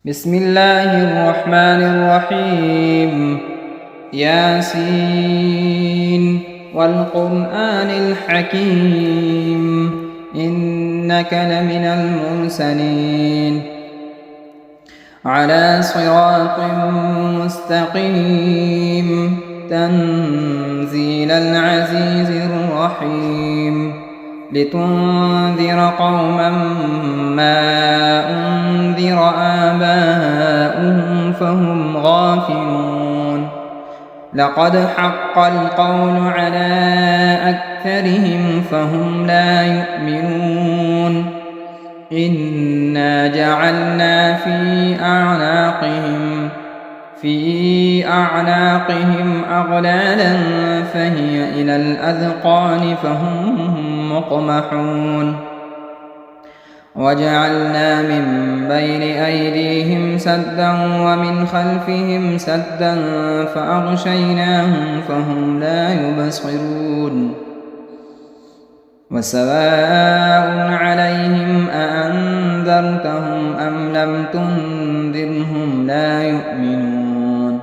بسم الله الرحمن الرحيم. ياسين والقرآن الحكيم إنك لمن المرسلين على صراط مستقيم تنزيل العزيز الرحيم لتنذر قوما ما أنذر آباؤهم فهم غافلون لقد حق القول على أكثرهم فهم لا يؤمنون إنا جعلنا في أعناقهم أغلالا فهي إلى الأذقان فهم مقمحون وجعلنا من بين أيديهم سدا ومن خلفهم سدا فأغشيناهم فهم لا يبصرون وسواء عليهم أأنذرتهم أم لم تنذرهم لا يؤمنون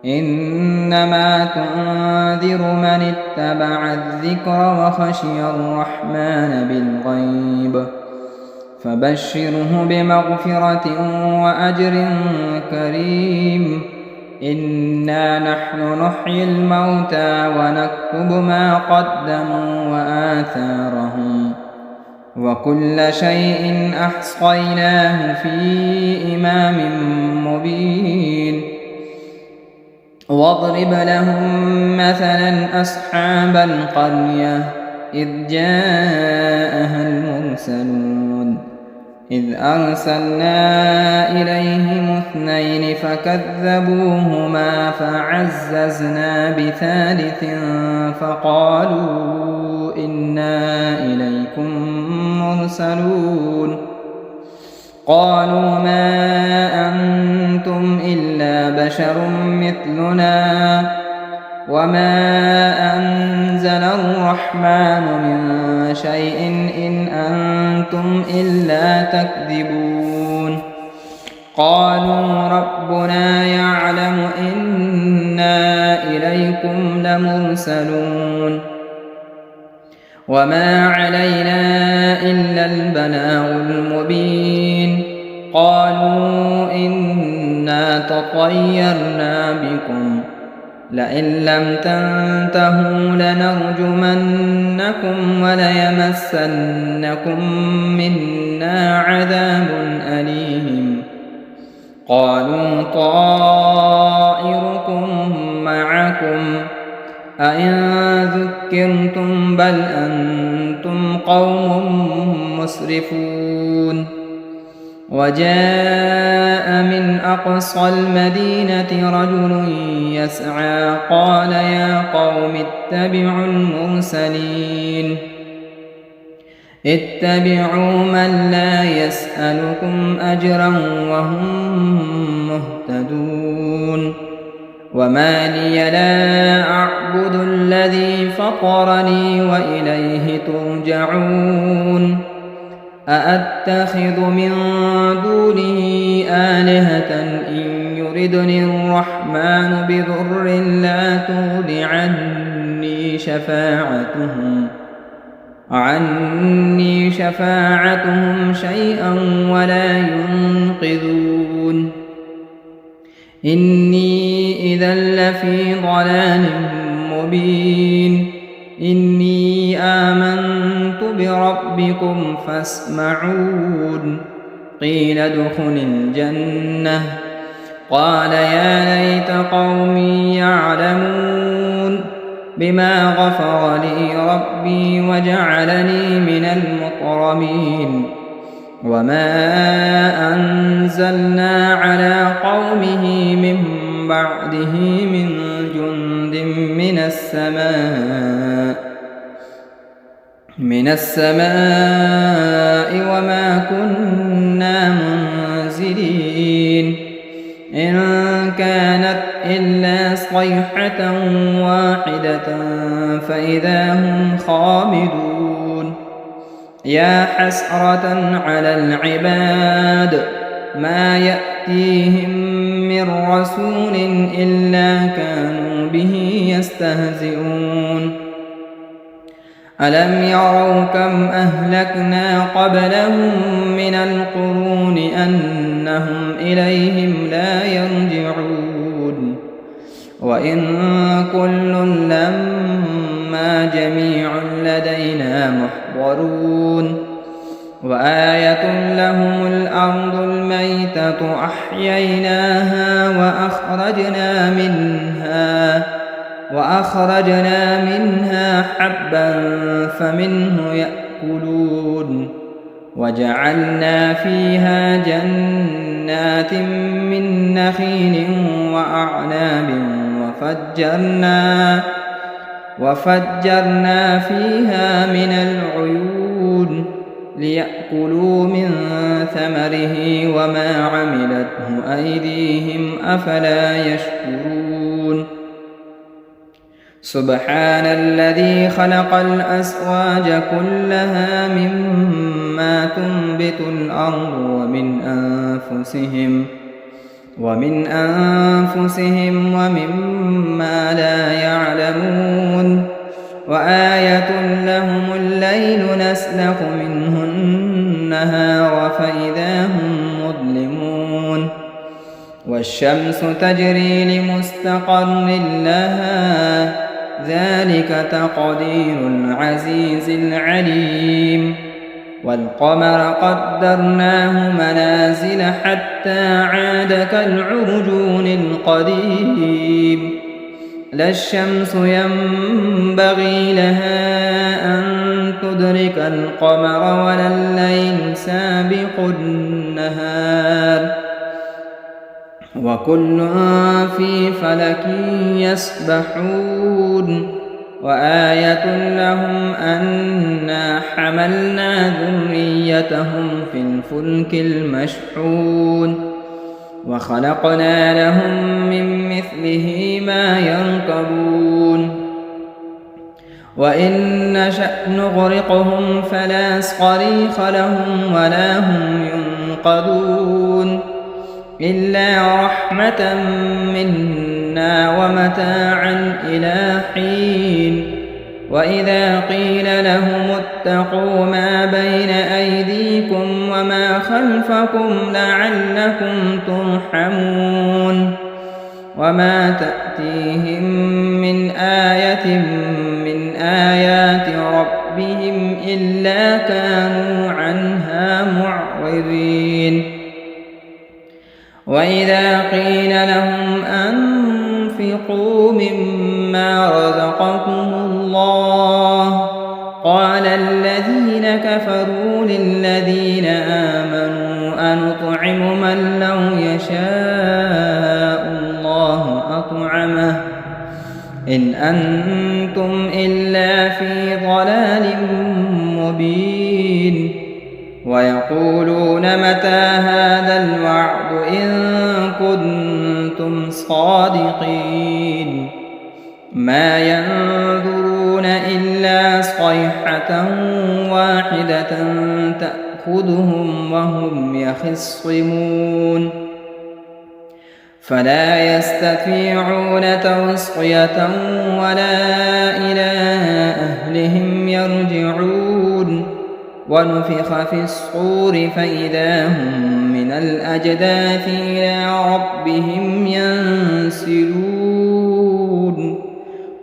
إنما تنذر من اتبع الذكر وخشي الرحمن بالغيب فبشره بمغفرة وأجر كريم إنا نحن نحيي الموتى ونكتب ما قدموا وآثارهم وكل شيء أحصيناه في إمام مبين واضرب لهم مثلا أصحاب القرية إذ جاءها المرسلون إذ أرسلنا إليهم 2 فكذبوهما فعززنا بثالث فقالوا إنا إليكم مرسلون قالوا ما أنتم إلا بشر مثلنا وما أنزل الرحمن من شيء إن أنتم إلا تكذبون قالوا ربنا يعلم إنا إليكم لمرسلون وما علينا إلا البلاغ المبين قالوا إنا تطيرنا بكم لئن لم تنتهوا لنرجمنكم وليمسنكم منا عذاب أليم قالوا طائركم معكم أئن ذكرتم بل أنتم قوم مسرفون وجاء من أقصى المدينة رجل يسعى قال يا قوم اتبعوا المرسلين اتبعوا من لا يسألكم أجرا وهم مهتدون وما لي لا أعبد الذي فطرني وإليه ترجعون أأتخذ من دونه آلهة إن يردني الرحمن بضر لا تغن عني شفاعتهم شيئا ولا ينقذون إني إذا لفي ضلال مبين إني آمنت بربكم فاسمعون قيل ادخل الجنة قال يا ليت قومي يعلمون بما غفر لي ربي وجعلني من المكرمين وما أنزلنا على قومه من بعده من جند من السماء وما كنا منزلين إن كانت إلا صيحة واحدة فإذا هم خامدون يا حسرة على العباد ما يأتون يأتيهم من رسول إلا كانوا به يستهزئون ألم يروا كم أهلكنا قبلهم من القرون أنهم إليهم لا يرجعون وإن كل لما جميع لدينا محضرون وآية لهم الأرض الميتة أحييناها وأخرجنا منها حبا فمنه يأكلون وجعلنا فيها جنات من نخيل وأعناب وفجرنا فيها من العيون ليأكلوا من ثمره وما عملته أيديهم أفلا يشكرون سبحان الذي خلق الأزواج كلها مما تنبت الأرض ومن أنفسهم ومما لا يعلمون وآية لهم الليل نسلخ منه النهار فإذا هم مظلمون والشمس تجري لمستقر لها ذلك تقدير العزيز العليم والقمر قدرناه منازل حتى عاد كالعرجون القديم لا الشمس ينبغي لها أن تدرك القمر ولا الليل سابق النهار وكل في فلك يسبحون وآية لهم أنا حملنا ذريتهم في الفلك المشحون وخلقنا لهم من مثله ما يركبون وإن نشأ نغرقهم فلا صريخ لهم ولا هم ينقذون إلا رحمة منا ومتاعا إلى حين وإذا قيل لهم اتقوا ما بين أيديكم وما خلفكم لعلكم ترحمون وما تأتيهم من آية من آيات ربهم إلا كانوا عنها معرضين وإذا قيل لهم أنفقوا مما رزقكم الله قال الذين كفروا للذين آمنوا أنطعم من لو يشاء الله أطعمه إن أنتم إلا في ضلال مبين ويقولون متى هذا الوعد إن كنتم صادقين ما ينظرون إلا صيحة واحدة تأخذهم وهم يخصمون فلا يستطيعون توصية ولا إلى أهلهم يرجعون ونفخ في الصور فإذا هم من الأجداث إلى ربهم ينسلون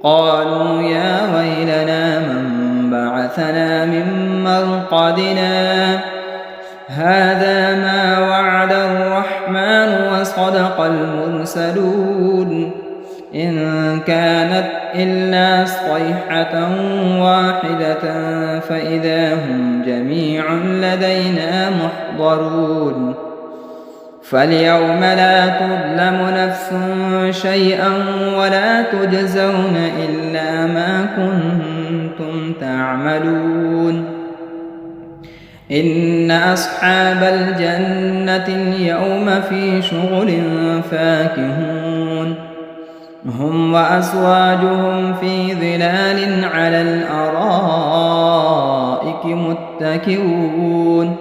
قالوا يا ويلنا من بعثنا من مرقدنا هذا ما وعد الرحمن وصدق المرسلون إن كانت إلا صيحة واحدة فإذا هم جميع لدينا محضرون فاليوم لا تظلم نفس شيئا ولا تجزون إلا ما كنتم تعملون إن أصحاب الجنة اليوم في شغل فاكهون هم وأزواجهم في ظلال على الأرائك متكئون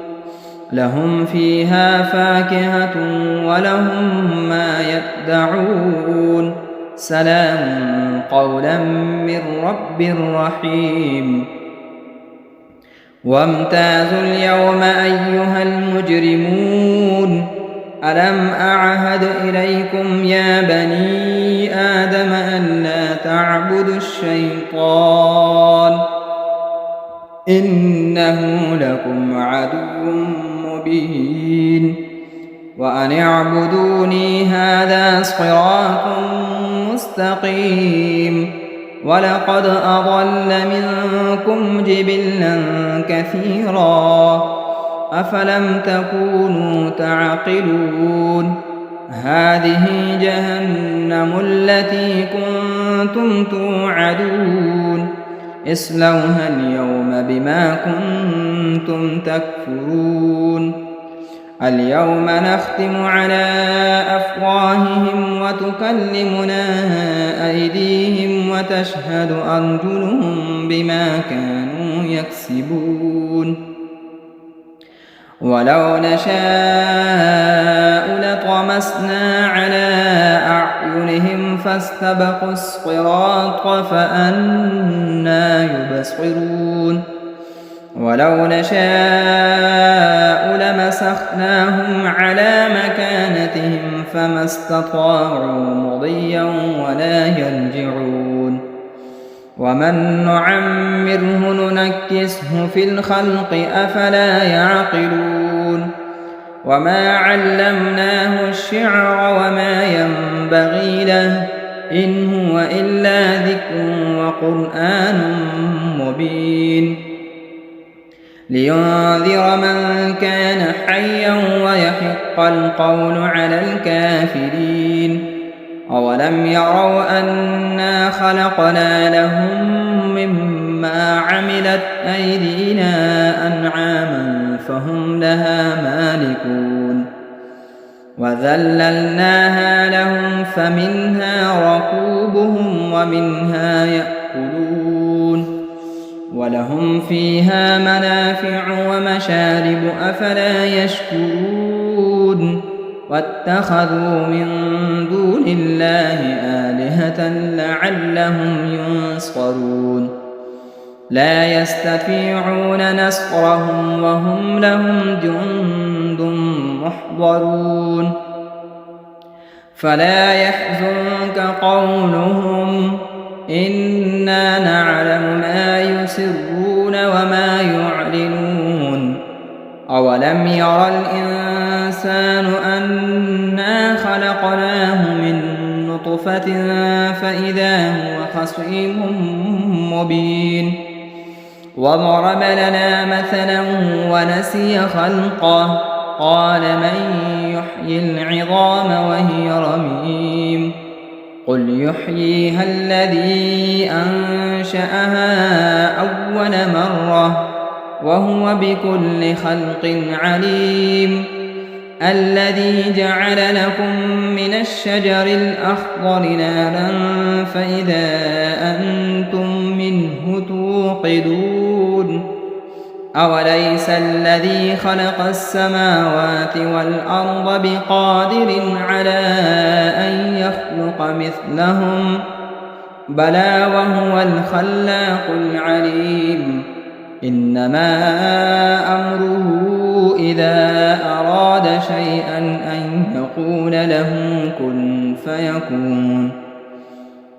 لهم فيها فاكهة ولهم ما يدعون سلام قولا من رب رحيم وامتازوا اليوم أيها المجرمون ألم أعهد إليكم يا بني آدم ألا تعبدوا الشيطان إنه لكم عدو مبين وأن اعبدوني هذا صراط مستقيم ولقد أضل منكم جبلا كثيرا أفلم تكونوا تعقلون هذه جهنم التي كنتم توعدون اصلوها اليوم بما كنتم تكفرون اليوم نختم على أفواههم وتكلمنا أيديهم وتشهد أرجلهم بما كانوا يكسبون ولو نشاء لطمسنا على أعينهم فاستبقوا الصراط فأنى يبصرون ولو نشاء لمسخناهم على مكانتهم فما استطاعوا مضيا ولا يرجعون ومن نعمره ننكسه في الخلق أفلا يعقلون وما علمناه الشعر وما ينبغي له إن هو إلا ذكر وقرآن مبين لينذر من كان حيا ويحق القول على الكافرين أولم يروا أنا خلقنا لهم مما عملت أيدينا أنعاما فهم لها مالكون وذللناها لهم فمنها ركوبهم ومنها يأكلون ولهم فيها منافع ومشارب أفلا يشكرون واتخذوا من دون الله آلهة لعلهم ينصرون لا يستطيعون نصرهم وهم لهم جند محضرون فلا يحزنك قولهم إنا نعلم ما يسرون وما يعلنون أولم ير الإنسان أنا خلقناه من نطفة فإذا هو خصيم مبين وضرب لنا مثلا ونسي خلقه قال من يحيي العظام وهي رميم قل يحييها الذي أنشأها أول مرة وهو بكل خلق عليم الذي جعل لكم من الشجر الأخضر نارا فإذا أنتم منه توقدون أوليس الذي خلق السماوات والأرض بقادر على أن يخلق مثلهم بلى وهو الخلاق العليم إنما أمره إذا أراد شيئا أن يقول له كن فيكون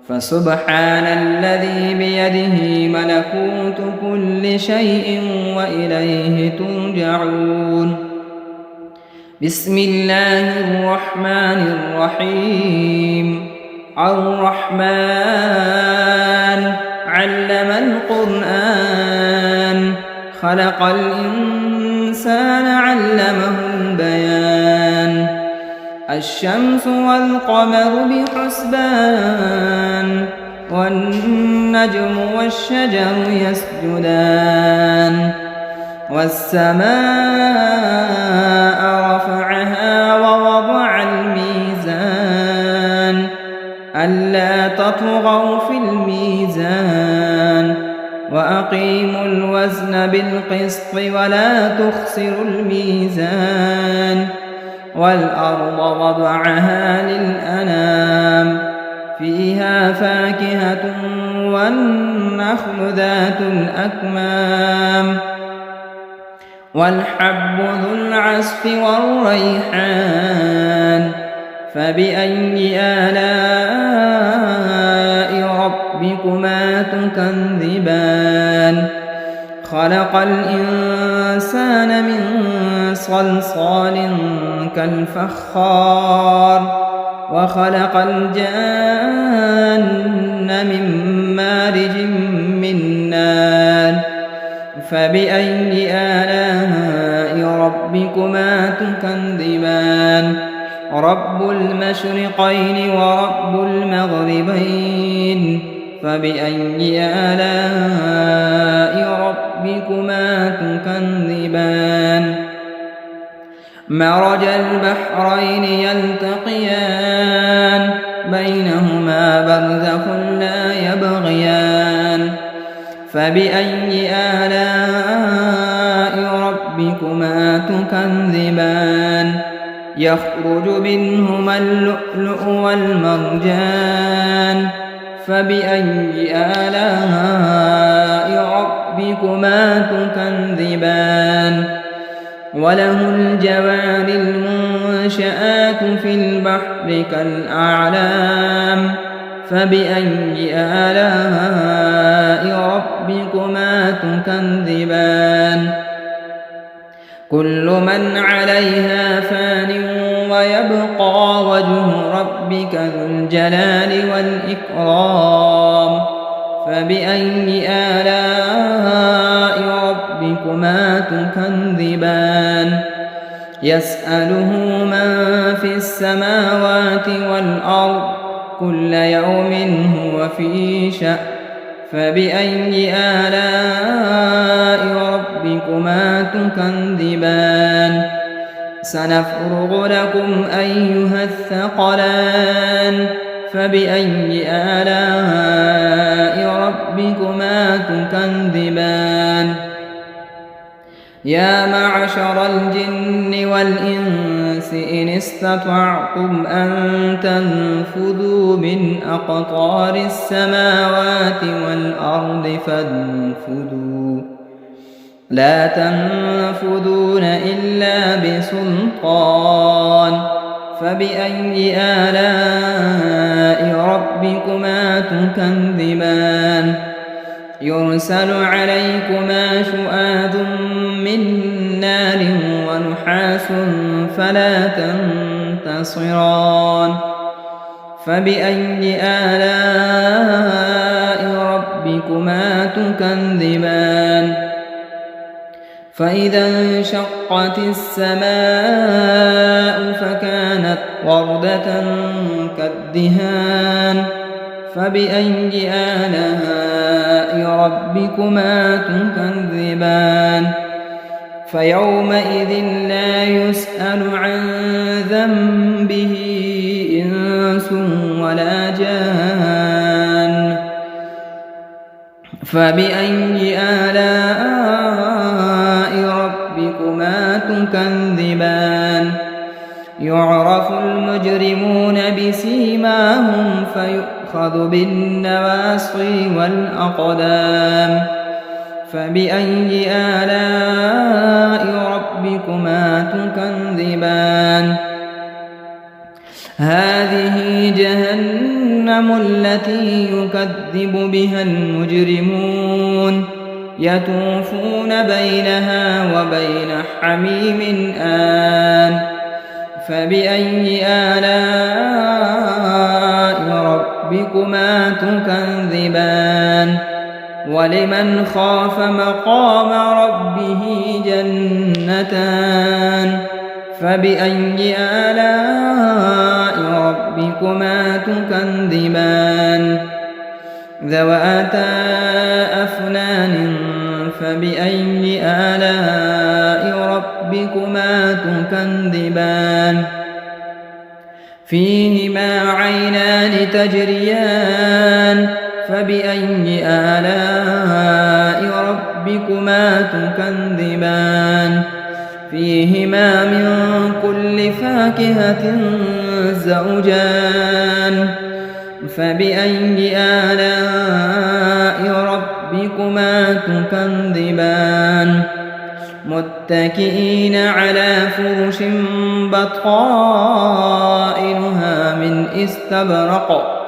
فسبحان الذي بيده ملكوت كل شيء وإليه ترجعون بسم الله الرحمن الرحيم الرحمن علم القرآن خلق الإنسان علمه البيان الشمس والقمر بحسبان والنجم والشجر يسجدان والسماء رفعها ووضع الميزان ألا تطغوا في الميزان وأقيموا الوزن بالقسط ولا تخسروا الميزان والأرض وضعها للأنام فيها فاكهة والنخل ذات الأكمام والحب ذو العصف والريحان فبأي آلاء ربكما تكذبان خلق الإنسان من صلصال كالفخار وخلق الجان من مارج من نار فبأي آلاء ربكما تكذبان رب المشرقين ورب المغربين فبأي آلاء ربكما تكذبان مرج البحرين يلتقيان بينهما برزخ لا يبغيان فبأي آلاء ربكما تكذبان يخرج منهما اللؤلؤ والمرجان فبأي آلاء ربكما تكذبان وله الجوار المنشآت في البحر كالأعلام فبأي آلاء ربكما تكذبان كل من عليها فان ويبقى وجه ربك ذو الجلال والإكرام فبأي آلاء ربكما تكذبان يسأله من في السماوات والأرض كل يوم هو في شأن فبأي آلاء ربكما تكذبان سنفرغ لكم أيها الثقلان فبأي آلاء ربكما تكذبان يا معشر الجن والإنس إن استطعتم أن تنفذوا من أقطار السماوات والأرض فانفذوا لا تنفذون إلا بسلطان فبأي آلاء ربكما تكذبان يرسل عليكما شؤاد من نار ونحاس فلا تنتصران فبأي آلاء ربكما تكذبان فإذا انشقت السماء فكانت وردة كالدهان فبأي آلاء ربكما تكذبان فيومئذ لا يسأل عن ذنبه إنس ولا جان فبأي آلاء ربكما تكذبان يعرف المجرمون بسيماهم فيؤخذ بالنواصي والأقدام فبأي آلاء ربكما تكذبان هذه جهنم التي يكذب بها المجرمون يطوفون بينها وبين حميم آن فبأي آلاء ربكما تكذبان ولمن خاف مقام ربه جنتان فبأي آلاء ربكما تكذبان ذواتا أفنان فبأي آلاء ربكما تكذبان فيهما عينان تجريان فبأي آلاء ربكما تكذبان فيهما من كل فاكهة زوجان فبأي آلاء ربكما تكذبان متكئين على فرش بطائنها من استبرق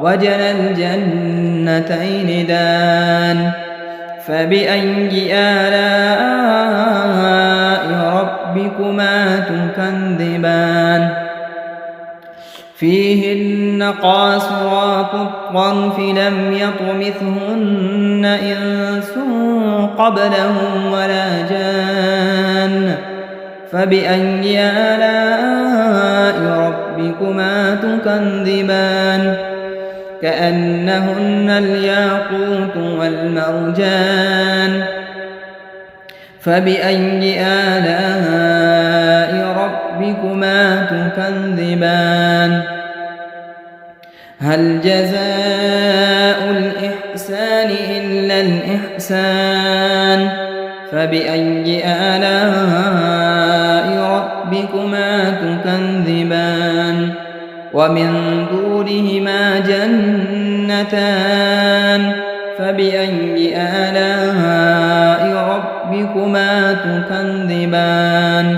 وجنى الجنتين دان فبأي آلاء ربكما تكذبان فيهن قاصرات الطرف لم يطمثهن إنس قبلهم ولا جان فبأي آلاء ربكما تكذبان كأنهن الياقوت والمرجان فبأي آلاء ربكما تكذبان هل جزاء الإحسان إلا الإحسان فبأي آلاء ربكما تكذبان ومن دونهما جنتان فبأي آلاء ربكما تكذبان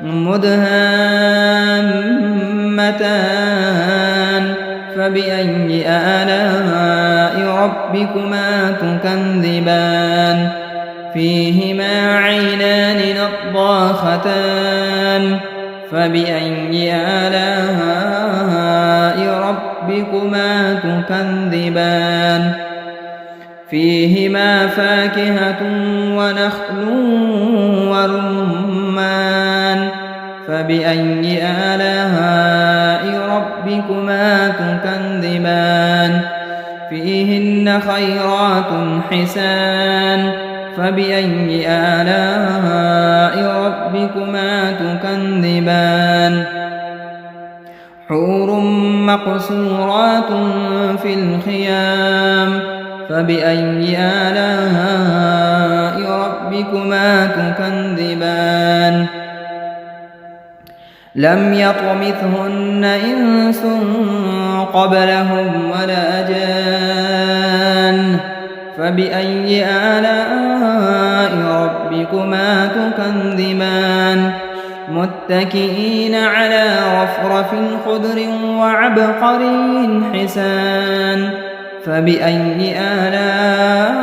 مدهامتان فبأي آلاء ربكما تكذبان فيهما عينان نضاختان فبأي آلاء ربكما تكذبان فيهما فاكهة ونخل ورمان فبأي آلاء ربكما تكذبان فيهن خيرات حسان فبأي آلاء ربكما تكذبان حور مقصورات في الخيام فبأي آلاء ربكما تكذبان لم يطمثهن إنس قبلهم ولا جان فبأي آلاء ربكما تكذبان متكئين على رفرف خضر وعبقري حسان فبأي آلاء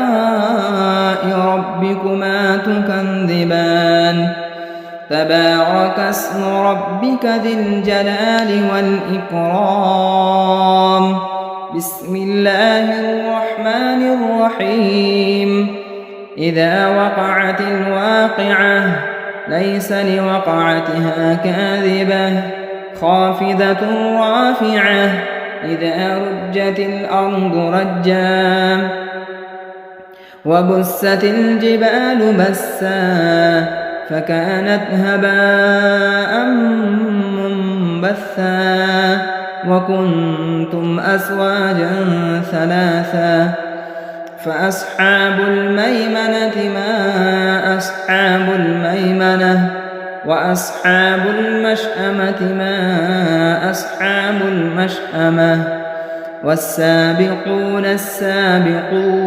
ربكما تكذبان تبارك اسم ربك ذي الجلال والإكرام بسم الله الرحمن الرحيم إذا وقعت الواقعة ليس لوقعتها كاذبة خافضة رافعة إذا رجت الأرض رجا وبست الجبال بسا فكانت هباء منبثا وكنتم أزواجا ثلاثا فأصحاب الميمنة ما أصحاب الميمنة وأصحاب المشأمة ما أصحاب المشأمة والسابقون السابقون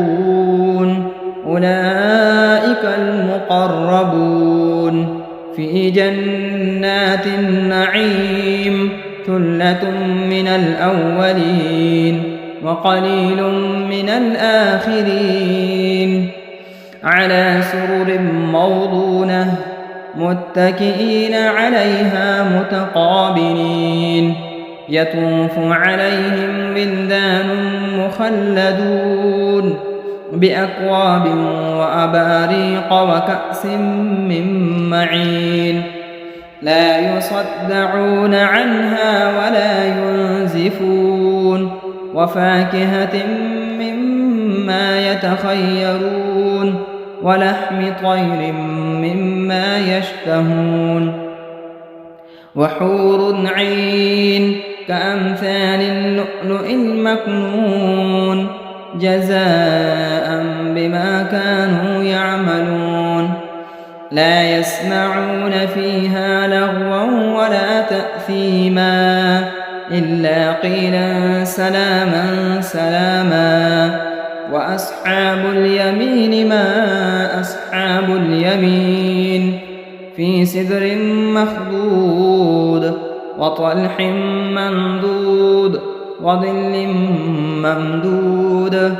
أولئك المقربون في جنات النعيم ثلة من الأولين وقليل من الآخرين على سرر موضونة متكئين عليها متقابلين يطوف عليهم ولدان مخلدون بأكواب وأباريق وكأس من معين لا يصدعون عنها ولا ينزفون وفاكهة مما يتخيرون ولحم طير مما يشتهون وحور عين كأمثال اللؤلؤ المكنون جزاء بما كانوا يعملون لا يسمعون فيها لغوا ولا تأثيما إلا قيلا سلاما سلاما وأصحاب اليمين ما أصحاب اليمين في سدر مخضود وطلح ممدود وظل ممدود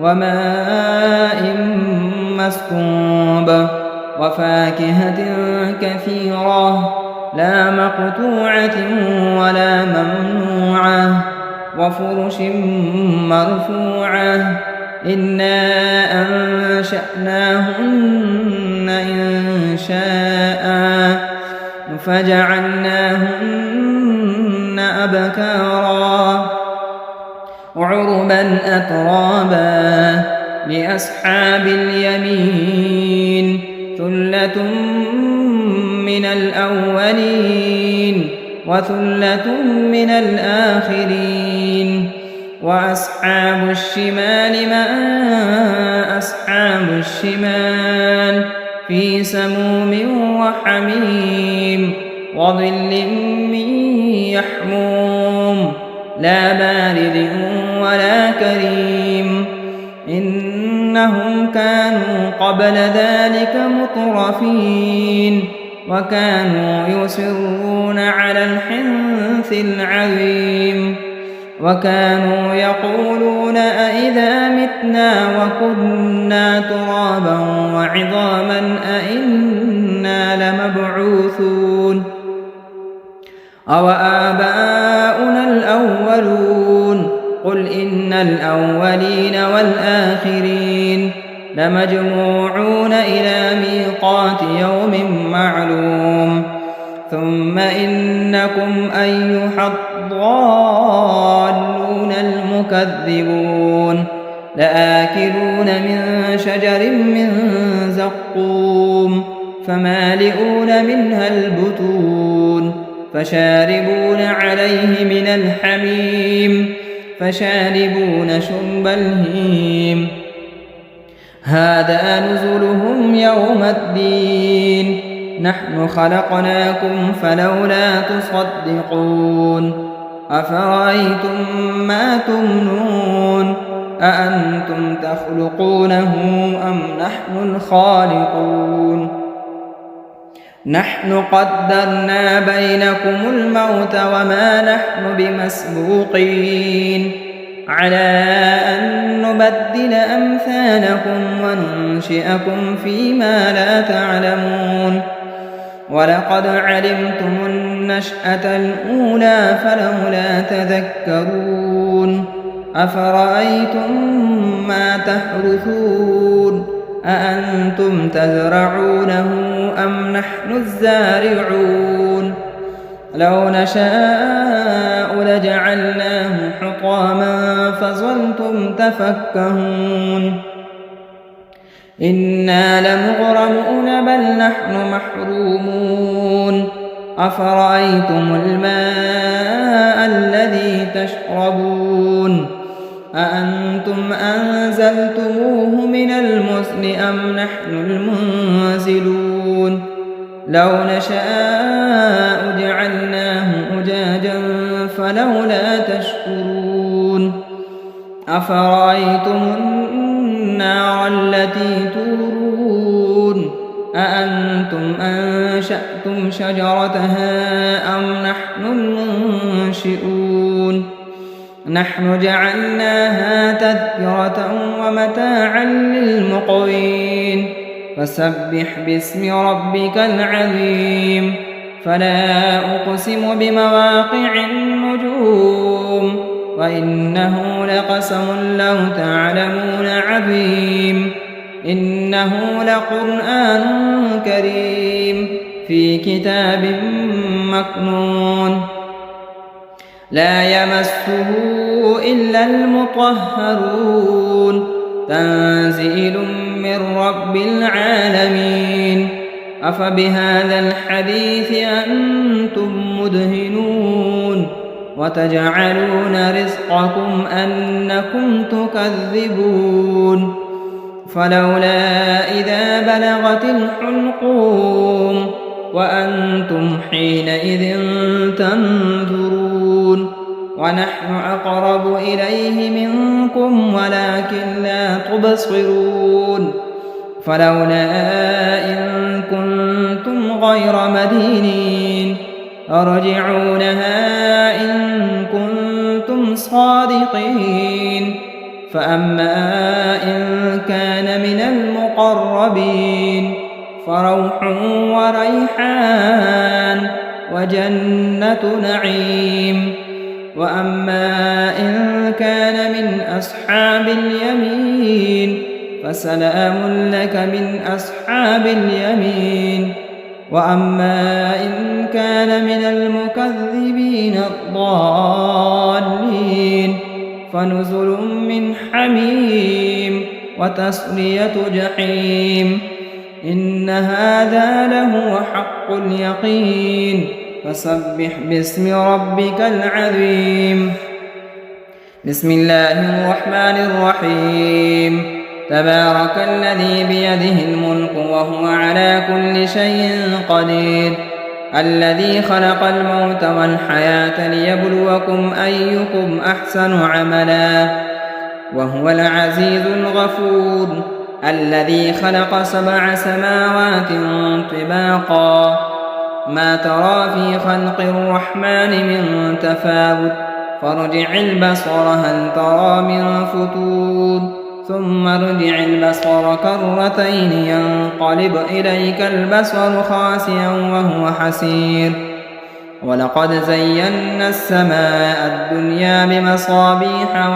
وماء مسكوب وفاكهة كثيرة لا مقطوعة ولا ممنوعة وفرش مرفوعة إنا أنشأناهن إنشاء فجعلناهن أبكارا عربا أترابا لأصحاب اليمين ثلة من الأولين وثلة من الآخرين وأصحاب الشمال ما أصحاب الشمال في سموم وحميم وظل من يحموم لا بارد ولا كريم إنهم كانوا قبل ذلك مترفين وكانوا يصرون على الحنث العظيم وكانوا يقولون أئذا متنا وكنا ترابا وعظاما أئنا لمبعوثون أوآباؤنا الأولون قل إن الأولين والآخرين لمجموعون إلى ميقات يوم معلوم ثم إنكم أيها الضالون المكذبون لآكلون من شجر من زقوم فمالئون منها البطون فشاربون عليه من الحميم فشاربون شرب الهيم هذا نزلهم يوم الدين نحن خلقناكم فلولا تصدقون أفرأيتم ما تمنون أأنتم تخلقونه أم نحن الخالقون نحن قدرنا بينكم الموت وما نحن بمسبوقين على أن نبدل أمثالكم وننشئكم فيما لا تعلمون ولقد علمتم النشأة الأولى فلولا تذكرون أفرأيتم ما تحرثون أأنتم تزرعونه أم نحن الزارعون لو نشاء لجعلناه حطاما فظلتم تفكهون إنا لمغرمون بل نحن محرومون أفرأيتم الماء الذي تشربون أأنتم أنزلتموه من المزن أم نحن المنزلون لو نشاء جعلناه أجاجا فلولا تشكرون أفرأيتم النار التي تورون أأنتم أنشأتم شجرتها أم نحن المنشئون نحن جعلناها تذكرة ومتاعا للمقوين فسبح باسم ربك العظيم فلا أقسم بمواقع النجوم وإنه لقسم لو تعلمون عظيم إنه لقرآن كريم في كتاب مكنون لا يمسه إلا المطهرون تنزيل من رب العالمين أفبهذا الحديث أنتم مدهنون وتجعلون رزقكم أنكم تكذبون فلولا إذا بلغت الحلقوم وأنتم حينئذ تنظرون ونحن أقرب إليه منكم ولكن لا تبصرون فلولا إن كنتم غير مدينين ارجعونها إن كنتم صادقين فأما إن كان من المقربين فروح وريحان وجنة نعيم وأما إن كان من أصحاب اليمين فسلام لك من أصحاب اليمين وأما إن كان من المكذبين الضالين فنزل من حميم وتصلية جحيم إن هذا لهو حق اليقين فسبح باسم ربك العظيم بسم الله الرحمن الرحيم تبارك الذي بيده الملك وهو على كل شيء قدير الذي خلق الموت والحياة ليبلوكم أيكم أحسن عملا وهو العزيز الغفور الذي خلق 7 سماوات طباقا ما ترى في خلق الرحمن من تفاوت فارجع البصر هل ترى من فتور ثم ارجع البصر كرتين ينقلب إليك البصر خاسئا وهو حسير ولقد زينا السماء الدنيا بمصابيح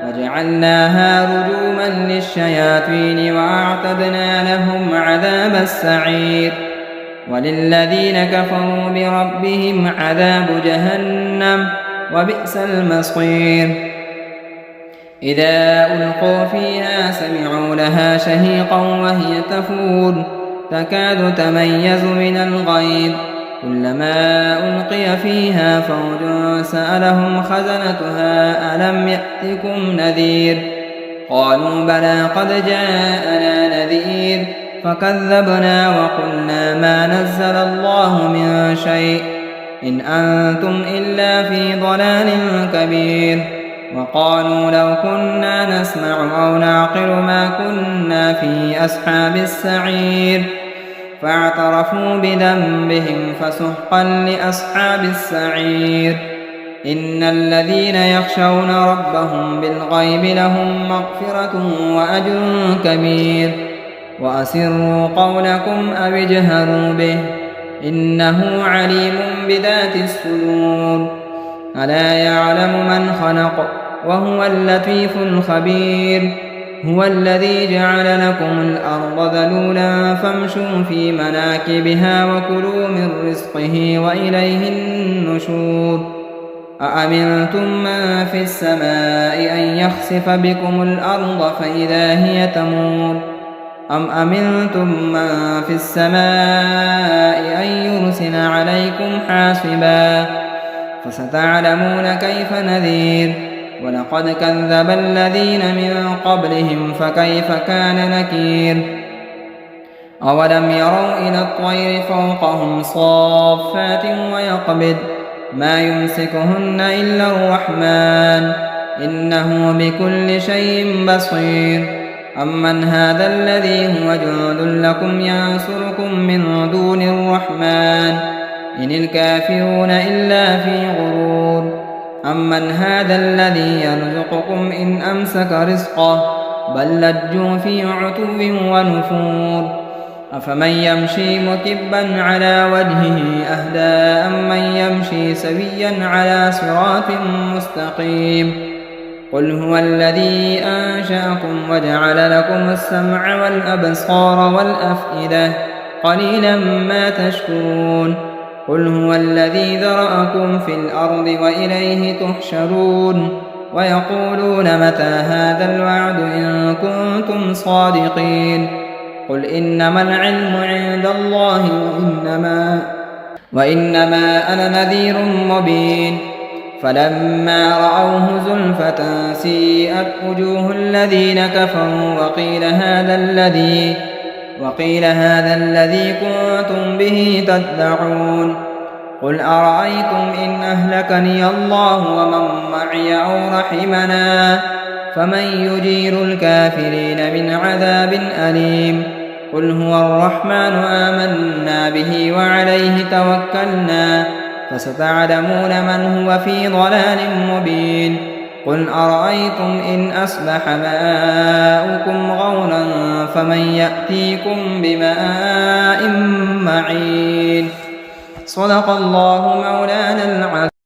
وجعلناها رجوما للشياطين وأعتدنا لهم عذاب السعير وللذين كفروا بربهم عذاب جهنم وبئس المصير إذا ألقوا فيها سمعوا لها شهيقا وهي تفور تكاد تميز من الغيظ كلما ألقي فيها فوج سألهم خزنتها ألم يأتكم نذير قالوا بلى قد جاءنا نذير فكذبنا وقلنا ما نزل الله من شيء إن أنتم إلا في ضلال كبير وقالوا لو كنا نسمع أو نعقل ما كنا في أصحاب السعير فاعترفوا بذنبهم فسحقا لأصحاب السعير إن الذين يخشون ربهم بالغيب لهم مغفرة وأجر كبير وأسروا قولكم أو اجهروا به إنه عليم بذات الصدور ألا يعلم من خلق وهو اللطيف الخبير هو الذي جعل لكم الأرض ذلولا فامشوا في مناكبها وكلوا من رزقه وإليه النشور أأمنتم من في السماء أن يخسف بكم الأرض فإذا هي تمور أم أمنتم من في السماء أن يرسل عليكم حاصبا فستعلمون كيف نذير ولقد كذب الذين من قبلهم فكيف كان نكير أولم يروا إلى الطير فوقهم صافات ويقبض ما يمسكهن إلا الرحمن إنه بكل شيء بصير أمن هذا الذي هو جند لكم ينصركم من دون الرحمن إن الكافرون إلا في غرور أمن هذا الذي يرزقكم إن أمسك رزقه بل لجوا في عتو ونفور أفمن يمشي مكبا على وجهه أهدى أم من يمشي سويا على صراط مستقيم قل هو الذي أنشأكم وجعل لكم السمع والأبصار والأفئدة قليلا ما تشكرون قل هو الذي ذرأكم في الأرض وإليه تحشرون ويقولون متى هذا الوعد إن كنتم صادقين قل إنما العلم عند الله وإنما أنا نذير مبين فلما رأوه زلفة سيئت وجوه الذين كفروا وقيل هذا الذي كنتم به تدعون قل أرأيتم إن أهلكني الله ومن معي أو رحمنا فمن يجير الكافرين من عذاب أليم قل هو الرحمن آمنا به وعليه توكلنا فستعلمون من هو في ضلال مبين قل أرأيتم إن أصبح ماؤكم غورا فمن يأتيكم بماء معين صدق الله مولانا العظيم.